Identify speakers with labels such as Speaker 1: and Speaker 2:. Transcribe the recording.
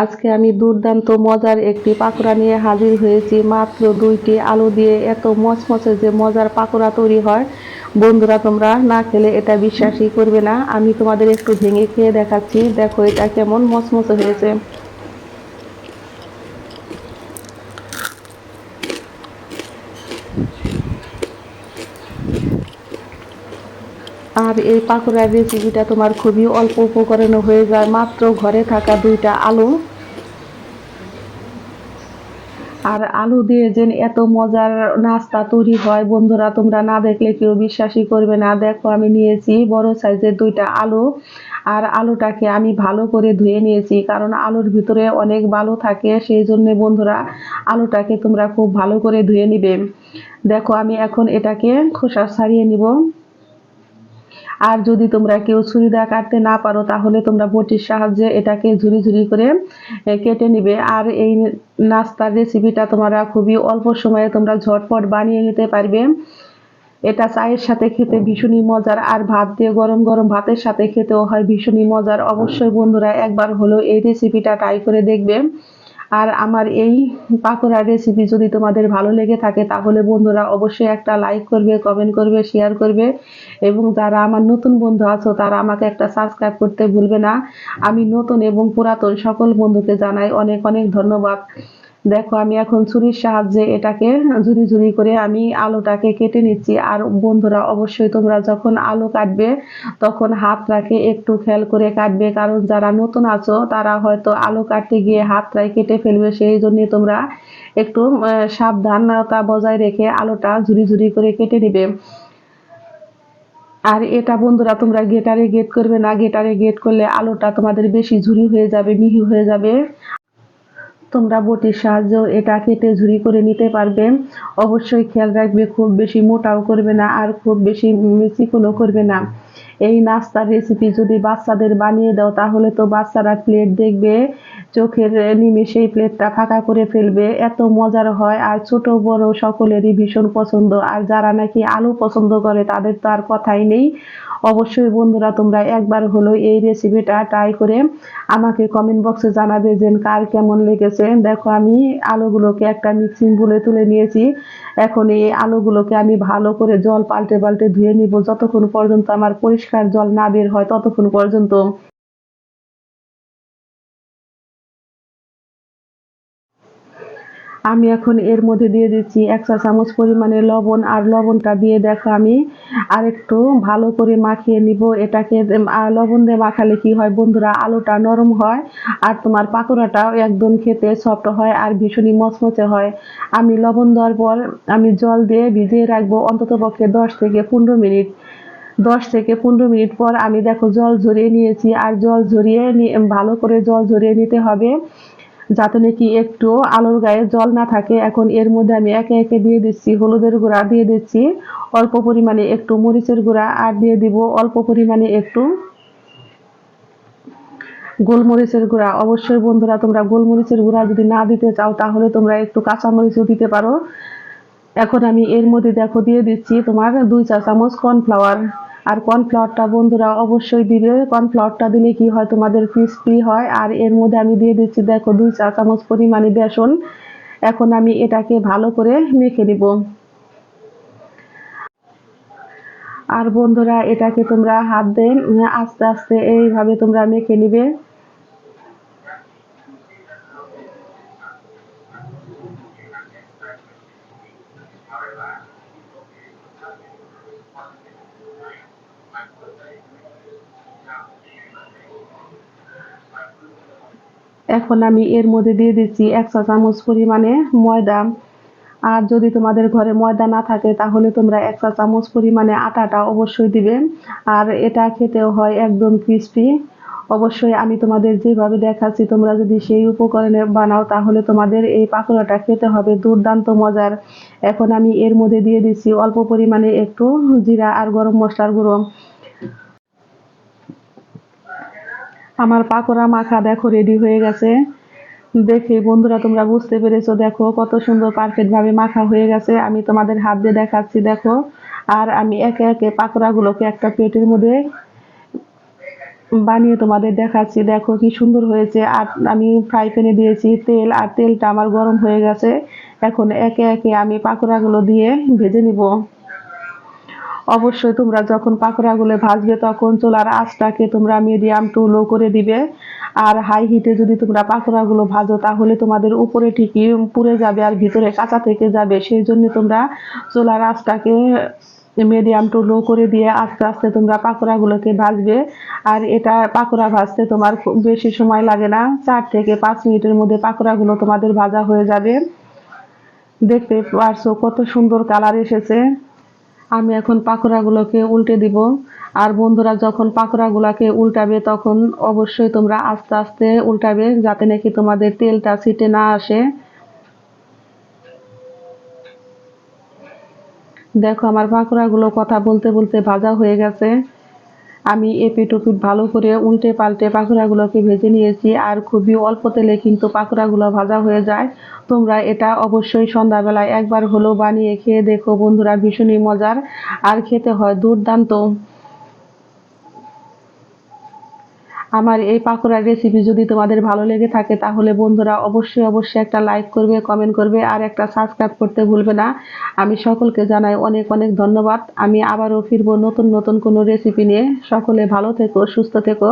Speaker 1: আজকে আমি দুর্দান্ত মজার একটি পাকোড়া নিয়ে হাজির হয়েছি। মাত্র 2টি আলু দিয়ে এত মচমচে যে মজার পাকোড়া তৈরি হয়, বন্ধুরা তোমরা না খেলে এটা বিশ্বাসই করবে না। আমি তোমাদের একটু ভেঙে খেয়ে দেখাচ্ছি, দেখো এটা কেমন মচমচে হয়েছে। আর এই পাকোড়ার রেসিপিটা তোমার খুবই অল্প উপকরণে হয়ে যায়। মাত্র ঘরে থাকা 2টা আলু আর আলু দিয়ে যে এত মজার নাস্তা তৈরি হয়, বন্ধুরা তোমরা না দেখলে কেউ বিশ্বাসই করবে না। দেখো আমি নিয়েছি বড় সাইজের 2টা আলু, আর আলুটাকে আমি ভালো করে ধুয়ে নিয়েছি, কারণ আলুর ভিতরে অনেক বালু থাকে, সেই জন্য বন্ধুরা আলুটাকে তোমরা খুব ভালো করে ধুয়ে নিবে। দেখো আমি এখন এটাকে খোসা ছাড়িয়ে নিব। আর যদি তোমরা কেউ ছুরি দিয়ে কাটতে না পারো, তাহলে তোমরা বটির সাহায্যে এটাকে ঝুরি ঝুরি করে কেটে নিবে। আর এই নাস্তার রেসিপিটা তোমরা খুবই অল্প সময়ে তোমরা ঝটপট বানিয়ে নিতে পারবে। এটা চায়ের সাথে খেতে ভীষণই মজার, আর ভাত দিয়ে গরম গরম ভাতের সাথে খেতেও হয় ভীষণই মজার। অবশ্যই বন্ধুরা একবার হলেও এই রেসিপিটা ট্রাই করে দেখবে। আর আমার এই পাকোড়ার রেসিপি যদি তোমাদের ভালো লেগে থাকে, তাহলে বন্ধুরা অবশ্যই একটা লাইক করবে, কমেন্ট করবে, শেয়ার করবে, এবং যারা আমার নতুন বন্ধু আছো তারা আমাকে একটা সাবস্ক্রাইব করতে ভুলবে না। আমি নতুন এবং পুরাতন সকল বন্ধুকে জানাই অনেক অনেক ধন্যবাদ। দেখো আমি এখন ছুরির সাহায্যে এটাকে ঝুরি ঝুরি করে আমি আলুটাকে কেটে নিচ্ছি। আর বন্ধুরা অবশ্যই তোমরা যখন আলু কাটবে, তখন হাতটাকে একটু খেয়াল করে কাটবে, কারণ যারা নতুন আছো তারা হয়তো আলু কাটতে গিয়ে হাতটাই কেটে ফেলবে। সেই জন্য তোমরা একটু সাবধানতা বজায় রেখে আলুটা ঝুরি ঝুরি করে কেটে নিবে। আর এটা বন্ধুরা তোমরা গ্রেটারে গ্রেট করবে না, গ্রেটারে গ্রেট করলে আলুটা তোমাদের বেশি ঝুরি হয়ে যাবে, মিহি হয়ে যাবে। তোমরা বটির সাহায্যেও এটা কেটে ঝুরি করে নিতে পারবে। অবশ্যই খেয়াল রাখবে, খুব বেশি মোটাও করবে না, আর খুব বেশি চিকনও করবে না। এই নাস্তার রেসিপি যদি বাচ্চাদের বানিয়ে দাও, তাহলে তো বাচ্চারা প্লেট দেখবে, চোখের নিমেষেই প্লেটটা ফাঁকা করে ফেলবে, এত মজার হয়। আর ছোট বড় সকলেরই ভীষণ পছন্দ। আর যারা নাকি আলু পছন্দ করে তাদের তো আর কথাই নেই। অবশ্যই বন্ধুরা তোমরা একবার হলো এই রেসিপিটা ট্রাই করে আমাকে কমেন্ট বক্সে জানাবে যে কার কেমন লেগেছে। দেখো আমি আলুগুলোকে একটা মিক্সিং বোলে তুলে নিয়েছি। এখন এই আলুগুলোকে আমি ভালো করে জল পাল্টে পাল্টে ধুয়ে নিব, যতক্ষণ পর্যন্ত আমার পরিষ্কার জল না বের হয় ততক্ষণ পর্যন্ত। আমি এখন এর মধ্যে দিয়ে দিচ্ছি 1 চা চামচ পরিমাণে লবণ। আর লবণটা দিয়ে দেখো আমি আরেকটু ভালো করে মাখিয়ে নিব এটাকে। লবণ দিয়ে মাখালে কি হয় বন্ধুরা, আলুটা নরম হয়, আর তোমার পাকোড়াটাও একদম খেতে সফট হয় আর ভীষণই মচমচে হয়। আমি লবণ দেওয়ার পর আমি জল দিয়ে ভিজিয়ে রাখবো অন্ততপক্ষে 10 থেকে 15 মিনিট। 10 থেকে 15 মিনিট পর আমি দেখো জল ঝরিয়ে নিয়েছি। আর জল ঝরিয়ে ভালো করে জল ঝরিয়ে নিতে হবে, যাতে নাকি একটু আলুর গায়ে জল না থাকে। এখন এর মধ্যে আমি একে একে দিয়ে দিচ্ছি হলুদের গুঁড়া, দিয়ে দিচ্ছি অল্প পরিমাণে একটু মরিচের গুঁড়া, আর দিয়ে দিব অল্প পরিমাণে একটু গোলমরিচের গুঁড়া। অবশ্যই বন্ধুরা তোমরা গোলমরিচের গুঁড়া যদি না দিতে চাও, তাহলে তোমরা একটু কাঁচামরিচও দিতে পারো। এখন আমি এর মধ্যে দেখো দিয়ে দিচ্ছি তোমার 2 চা চামচ কর্নফ্লাওয়ার। আর কর্নফ্লাওয়ারটা বন্ধুরা অবশ্যই দিবে, কর্নফ্লাওয়ারটা দিলে কি হয় তোমাদের ক্রিস্পি হয়। আর এর মধ্যে আমি দিয়ে দিচ্ছি দেখো 2 চা চামচ পরিমাণে বেসন। এখন আমি এটাকে ভালো করে মেখে নিব। আর বন্ধুরা এটাকে তোমরা হাত দিয়ে আস্তে আস্তে এইভাবে তোমরা মেখে নিবে। এখন আমি এর মধ্যে দিয়ে দিচ্ছি 1 চা চামচ পরিমাণে ময়দা। আর যদি তোমাদের ঘরে ময়দা না থাকে, তাহলে তোমরা 1 চা চামচ পরিমাণে আটাটা অবশ্যই দিবে। আর এটা খেতেও হয় একদম ক্রিস্পি। অবশ্যই আমি তোমাদের যেভাবে দেখাচ্ছি তোমরা যদি সেই উপকরণে বানাও, তাহলে তোমাদের এই পাকোড়াটা খেতে হবে দুর্দান্ত মজার। এখন আমি এর মধ্যে দিয়ে দিচ্ছি অল্প পরিমাণে একটু জিরা আর গরম মশলার গুঁড়ো। আমার পাকোড়া মাখা দেখো রেডি হয়ে গেছে। দেখে বন্ধুরা তোমরা বুঝতে পেরেছো, দেখো কত সুন্দর পারফেক্ট ভাবে মাখা হয়ে গেছে। আমি তোমাদের হাত দিয়ে দেখাচ্ছি দেখো। আর আমি একে একে পাকোড়াগুলোকে একটা প্লেটের মধ্যে বানিয়ে তোমাদের দেখাচ্ছি। দেখো কি সুন্দর হয়েছে। আর আমি ফ্রাই প্যানে দিয়েছি তেল, আর তেলটা আমার গরম হয়ে গেছে। এখন একে একে আমি পাকোড়াগুলো দিয়ে ভেজে নিব। অবশ্যই তোমরা যখন পাকোড়াগুলো ভাজবে তখন চুলার আঁচটাকে তোমরা মিডিয়াম টু লো করে দিবে। আর হাই হিটে যদি তোমরা পাকোড়াগুলো ভাজো তাহলে তোমাদের উপরে ঠিকই পুড়ে যাবে আর ভিতরে কাঁচা থেকে যাবে। সেই জন্য তোমরা চুলার আঁচটাকে মিডিয়াম টু লো করে দিয়ে আস্তে আস্তে তোমরা পাকোড়াগুলোকে ভাজবে। আর এটা পাকোড়া ভাজতে তোমার খুব বেশি সময় লাগে না, 4 থেকে 5 মিনিটের মধ্যে পাকোড়াগুলো তোমাদের ভাজা হয়ে যাবে। দেখতে পারছো কত সুন্দর কালার এসেছে। আমি এখন পাকোড়াগুলোকে উল্টে দিব। আর বন্ধুরা যখন পাকোড়াগুলোকে উল্টাবে তখন অবশ্যই তোমরা আস্তে আস্তে উল্টাবে, যাতে নাকি তোমাদের তেলটা ছিটে না আসে। দেখো আমার পাকোড়াগুলো কথা বলতে বলতে ভাজা হয়ে গেছে। আমি এপিঠ ওপিঠ ভালো করে উল্টে পাল্টে পাকোড়াগুলোকে ভেজে নিয়েছি। আর খুবই অল্প তেলে কিন্তু পাকোড়াগুলো ভাজা হয়ে যায়। তোমরা এটা অবশ্যই সন্ধ্যাবেলায় একবার হলেও বানিয়ে খেয়ে দেখো বন্ধুরা, ভীষণই মজার আর খেতে হয় দুর্দান্ত। আমার এই পাকোড়ার রেসিপি যদি তোমাদের ভালো লেগে থাকে তাহলে বন্ধুরা অবশ্যই অবশ্যই একটা লাইক করবে, কমেন্ট করবে আর একটা সাবস্ক্রাইব করতে ভুলবে না। আমি সকলকে জানাই অনেক অনেক ধন্যবাদ। আমি আবারও ফিরবো নতুন নতুন কোনো রেসিপি নিয়ে। সকলে ভালো থেকো, সুস্থ থেকো।